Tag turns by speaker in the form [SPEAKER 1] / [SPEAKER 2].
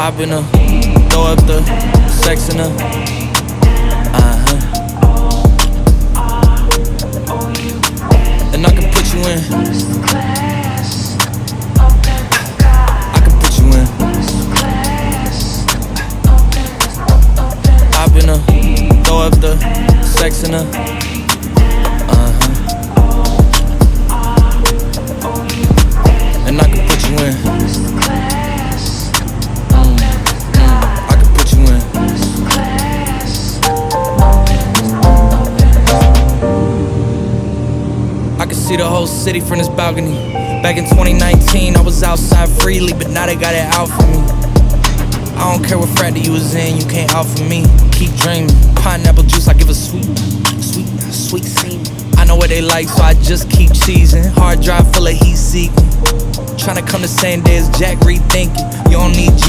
[SPEAKER 1] I've been throw up the sex in her. And I can put you in. I can put you in. I've been throw up the sex in her. And I can put you in. I can put you in. I can see the whole city from this balcony. Back in 2019, I was outside freely, but now they got it out for me. I don't care what frat that you was in, you can't out for me. Keep dreaming. Pineapple juice, I give a sweet semen. I know what they like, so I just keep cheesing. Hard drive full of heat seeking. Tryna come the same day as Jack rethinking. You don't need G